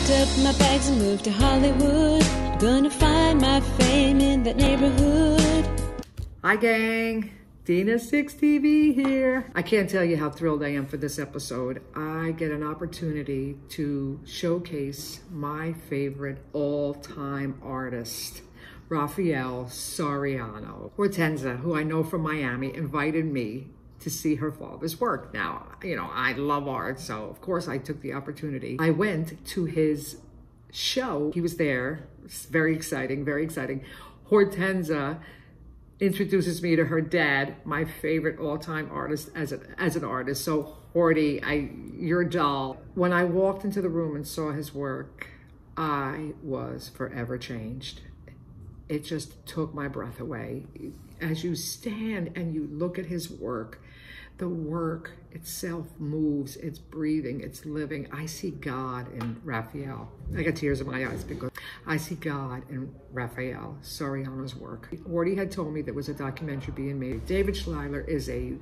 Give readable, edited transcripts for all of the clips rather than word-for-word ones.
Packed up my bags and moved to Hollywood. Gonna find my fame in that neighborhood. Hi gang, Dina Six TV here. I can't tell you how thrilled I am for this episode. I get an opportunity to showcase my favorite all-time artist, Rafael Soriano. Hortenza, who I know from Miami, invited me to see her father's work. Now, you know, I love art, so of course I took the opportunity. I went to his show. He was there. It's very exciting, very exciting. Hortenza introduces me to her dad, my favorite all-time artist as an artist. So, Horty, you're a doll. When I walked into the room and saw his work, I was forever changed. It just took my breath away. As you stand and you look at his work, the work itself moves, it's breathing, it's living. I see God in Rafael. I got tears in my eyes because I see God in Rafael Soriano's work. Horty had told me there was a documentary being made. David Schler is a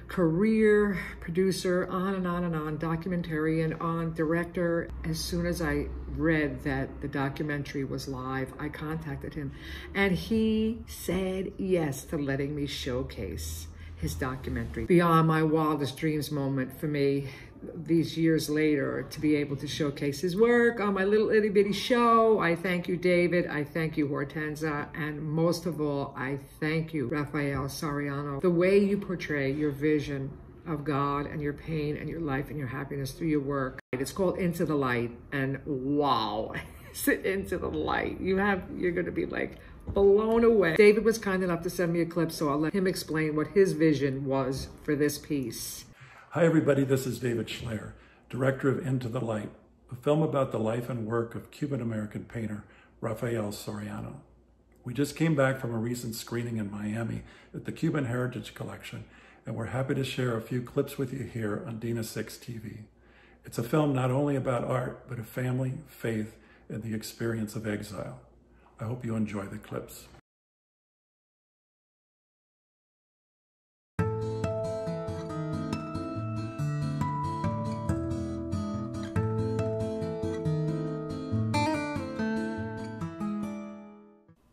career producer, on and on and on, documentarian, on director. As soon as I read that the documentary was live, I contacted him and he said yes to letting me showcase his documentary. Beyond my wildest dreams moment for me, these years later, to be able to showcase his work on my little itty bitty show. I thank you, David. I thank you, Hortenza. And most of all, I thank you, Rafael Soriano. The way you portray your vision of God and your pain and your life and your happiness through your work. It's called Into the Light, and wow, Into the Light. You're gonna be like blown away. David was kind enough to send me a clip, so I'll let him explain what his vision was for this piece. Hi everybody, this is David Schler, director of Into the Light, a film about the life and work of Cuban-American painter Rafael Soriano. We just came back from a recent screening in Miami at the Cuban Heritage Collection, and we're happy to share a few clips with you here on Dina Six TV. It's a film not only about art, but of family, faith, and the experience of exile. I hope you enjoy the clips.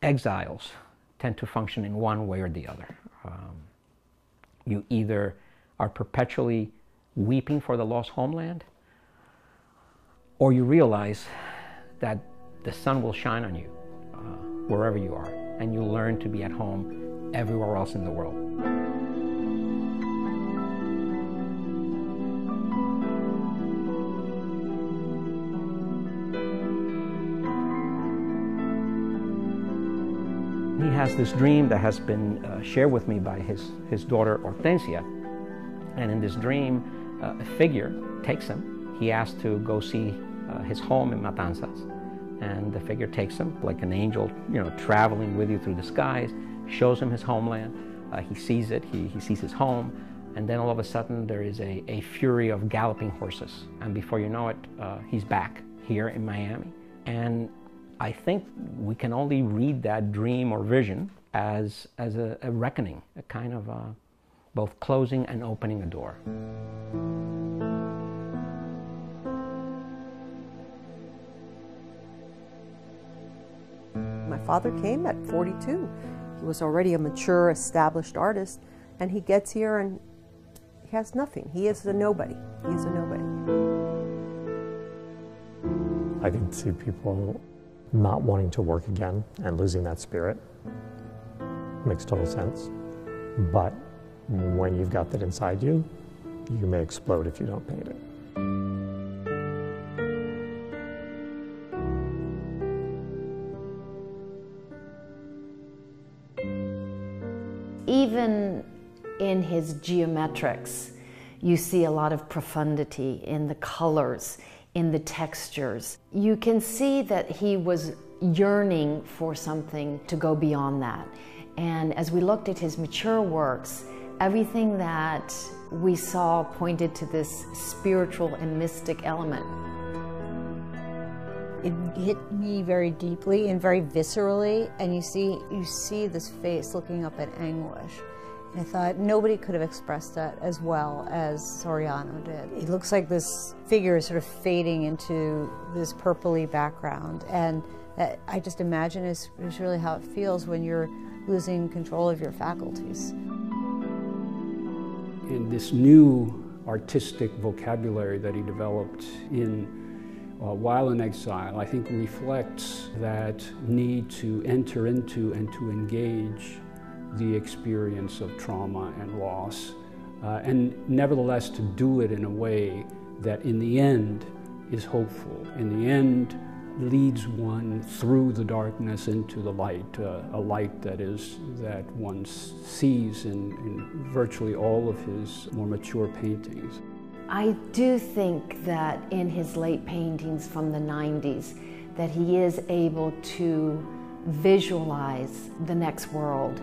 Exiles tend to function in one way or the other. You either are perpetually weeping for the lost homeland, or you realize that the sun will shine on you wherever you are, and you learn to be at home everywhere else in the world. He has this dream that has been shared with me by his daughter Hortensia, and in this dream a figure takes him. He asks to go see his home in Matanzas, and the figure takes him like an angel, you know, traveling with you through the skies, shows him his homeland. He sees it, he sees his home, and then all of a sudden there is a fury of galloping horses, and before you know it, he's back here in Miami. And I think we can only read that dream or vision as a reckoning, a kind of both closing and opening a door. My father came at 42. He was already a mature, established artist, and he gets here and he has nothing. He is a nobody. He is a nobody. I can see people not wanting to work again and losing that spirit. Makes total sense. But when you've got that inside you, you may explode if you don't paint it. Even in his geometrics, you see a lot of profundity in the colors, in the textures. You can see that he was yearning for something to go beyond that. And as we looked at his mature works, everything that we saw pointed to this spiritual and mystic element. It hit me very deeply and very viscerally, and you see this face looking up at anguish. I thought nobody could have expressed that as well as Soriano did. It looks like this figure is sort of fading into this purpley background, and that I just imagine is really how it feels when you're losing control of your faculties. In this new artistic vocabulary that he developed while in exile, I think reflects that need to enter into and to engage the experience of trauma and loss, and nevertheless to do it in a way that in the end is hopeful, in the end leads one through the darkness into the light, a light that one sees in virtually all of his more mature paintings. I do think that in his late paintings from the 90s, that he is able to visualize the next world.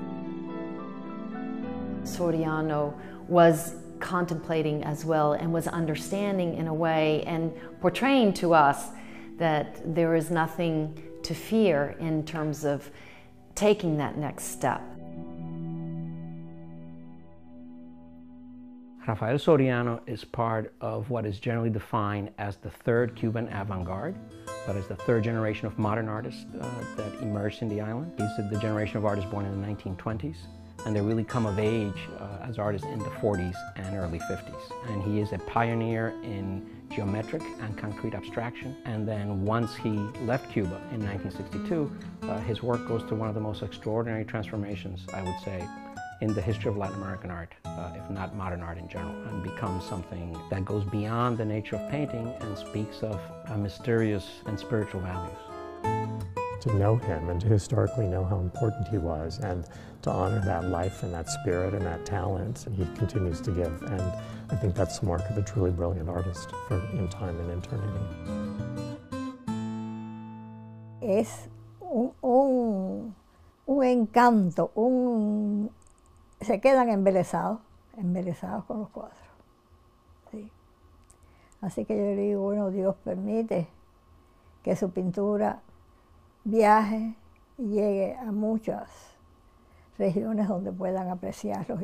Soriano was contemplating as well and was understanding in a way and portraying to us that there is nothing to fear in terms of taking that next step. Rafael Soriano is part of what is generally defined as the third Cuban avant-garde. That is the third generation of modern artists that emerged in the island. He's the generation of artists born in the 1920s, and they really come of age as artists in the 40s and early 50s. And he is a pioneer in geometric and concrete abstraction. And then once he left Cuba in 1962, his work goes through one of the most extraordinary transformations, I would say, in the history of Latin American art, if not modern art in general, and becomes something that goes beyond the nature of painting and speaks of mysterious and spiritual values. To know him and to historically know how important he was, and to honor that life and that spirit and that talent he continues to give. And I think that's the mark of a truly brilliant artist in time and eternity. Es un encanto, se quedan embelesados con los cuadros. Sí. Así que yo digo, bueno, Dios permite que su pintura viaje y llegue a muchas regiones donde puedan apreciarlos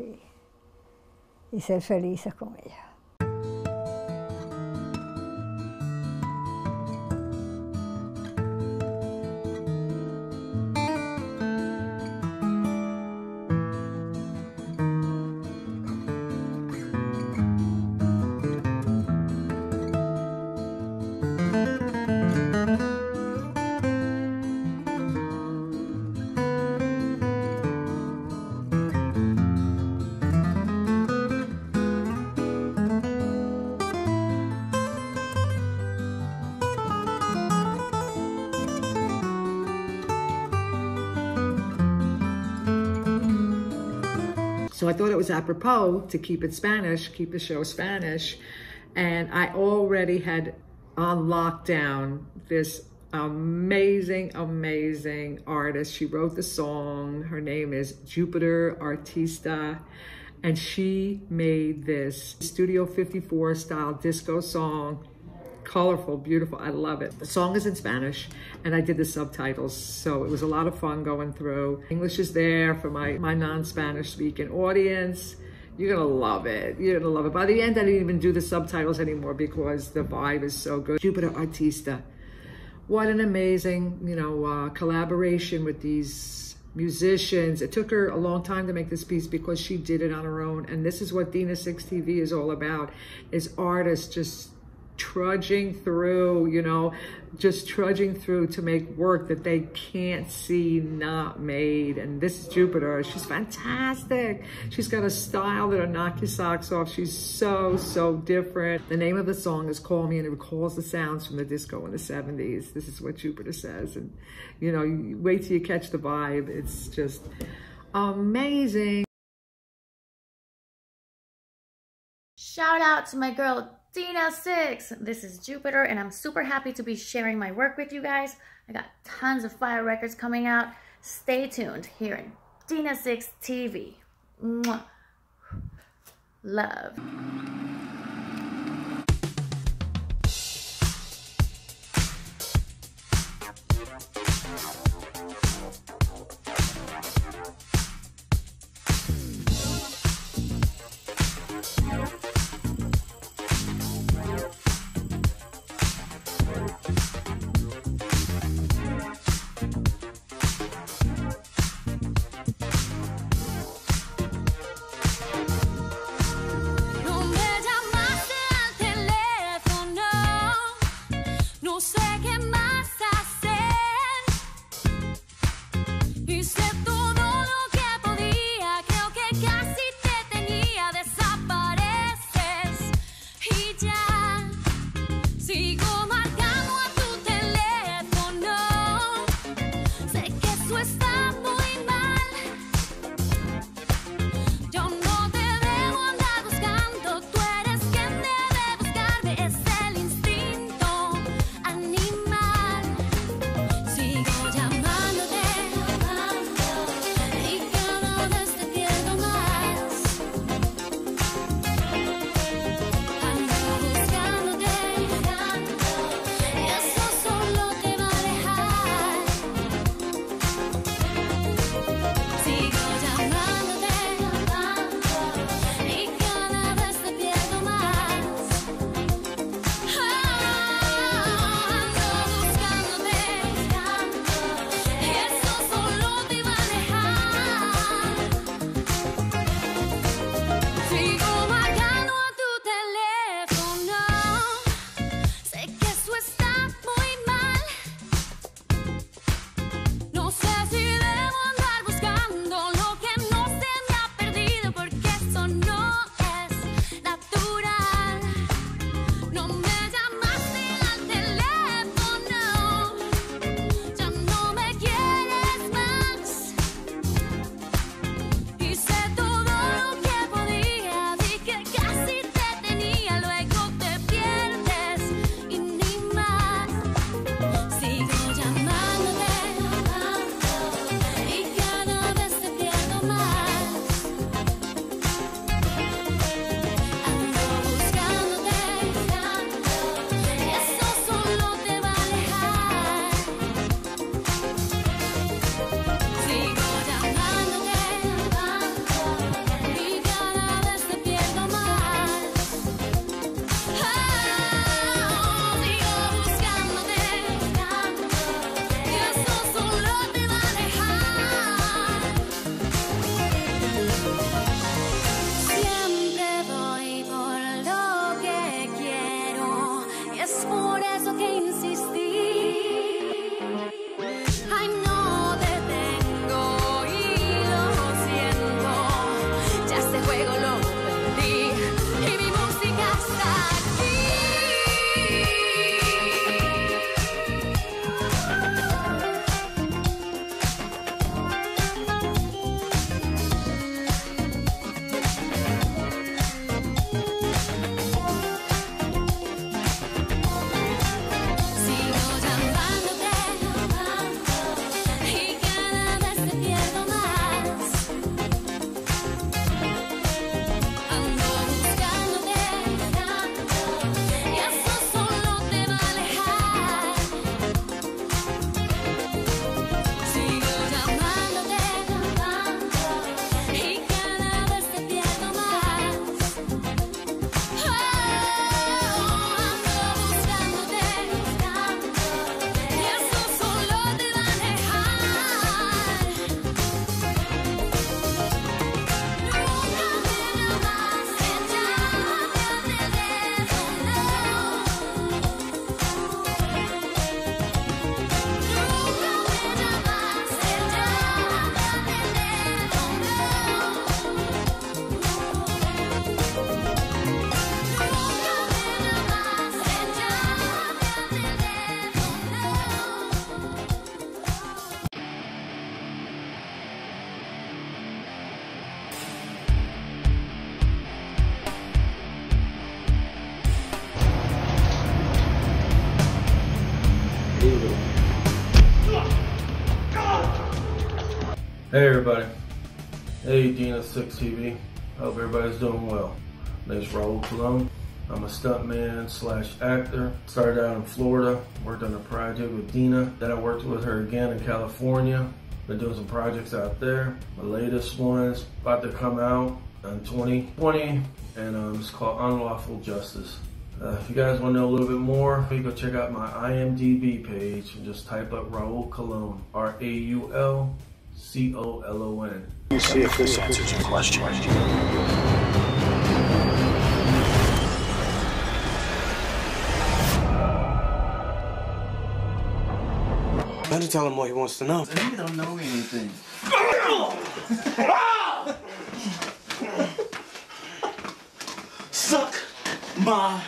y ser felices con ella. So I thought it was apropos to keep it Spanish, keep the show Spanish. And I already had on lockdown this amazing, amazing artist. She wrote the song. Her name is Jupiter Artista. And she made this Studio 54 style disco song. Colorful, beautiful, I love it. The song is in Spanish and I did the subtitles, so it was a lot of fun going through. English is there for my non-Spanish speaking audience. You're gonna love it, you're gonna love it. By the end, I didn't even do the subtitles anymore because the vibe is so good. Jupiter Artista, what an amazing, collaboration with these musicians. It took her a long time to make this piece because she did it on her own, and this is what Dina Six TV is all about, is artists just trudging through, just trudging through to make work that they can't see not made. And this is Jupiter. She's fantastic. She's got a style that'll knock your socks off. She's so, so different. The name of the song is Call Me, and it recalls the sounds from the disco in the 70s. This is what Jupiter says. And, you wait till you catch the vibe. It's just amazing. Shout out to my girl, Dina Six. This is Jupiter, and I'm super happy to be sharing my work with you guys. I got tons of fire records coming out. Stay tuned here in Dina Six TV. Mwah. Love. Hey everybody. Hey Dina Six Tv. Hope everybody's doing well. My name's Raul Colon. I'm a stuntman / actor. Started out in Florida, worked on a project with Dina. Then I worked with her again in California. Been doing some projects out there. My latest one's about to come out in 2020, and it's called Unlawful Justice. If you guys want to know a little bit more, you go check out my IMDb page and just type up Raul Colon, RAULCOLON. Let me see if this answers your question. Better tell him what he wants to know. He don't know anything. Suck my...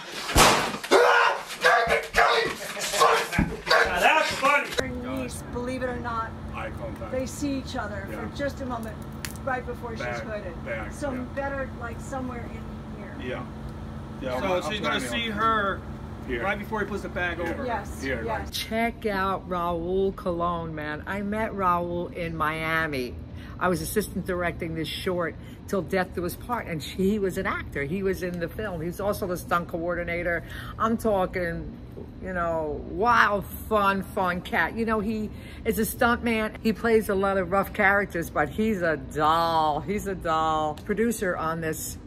Now that's funny. Her niece, believe it or not, Eye contact. they see each other Yeah. for just a moment right before she's Back, hooded. back, So yeah. better like somewhere in here. Yeah. Yeah. So she's gonna see her right before he puts the bag over. Yes. Here, Yes. Check out Raul Colon, man. I met Raul in Miami. I was assistant directing this short, Till Death Do Us Part, and he was an actor. He was in the film. He was also the stunt coordinator. I'm talking, you know, wild, fun cat. You know, he is a stuntman. He plays a lot of rough characters, but he's a doll. He's a doll. Producer on this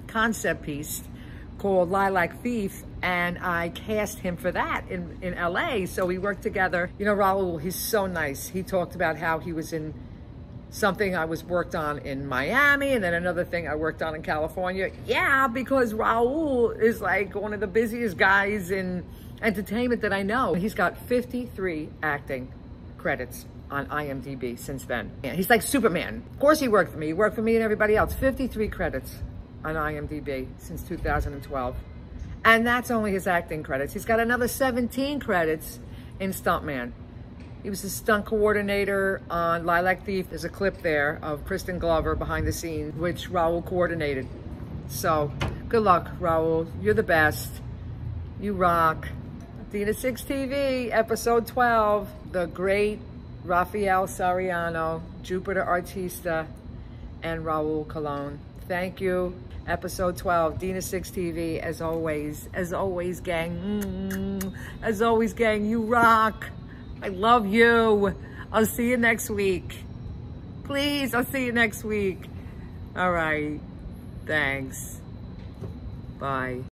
concept piece called Lilac Thief, and I cast him for that in LA, so we worked together. You know, Raul, he's so nice. He talked about how he was in something I worked on in Miami, and then another thing I worked on in California. Yeah, because Raul is like one of the busiest guys in entertainment that I know. He's got 53 acting credits on IMDb since then. Yeah, he's like Superman. Of course he worked for me. He worked for me and everybody else. 53 credits on IMDb since 2012. And that's only his acting credits. He's got another 17 credits in Stuntman. He was a stunt coordinator on Lilac Thief. There's a clip there of Kristen Glover behind the scenes, which Raul coordinated. So, good luck, Raul. You're the best. You rock. Dina Six TV, episode 12. The great Rafael Soriano, Jupiter Artista, and Raul Colon. Thank you. Episode 12, Dina Six TV, as always, gang. As always, gang, you rock. I love you. I'll see you next week. Please, I'll see you next week. All right. Thanks. Bye.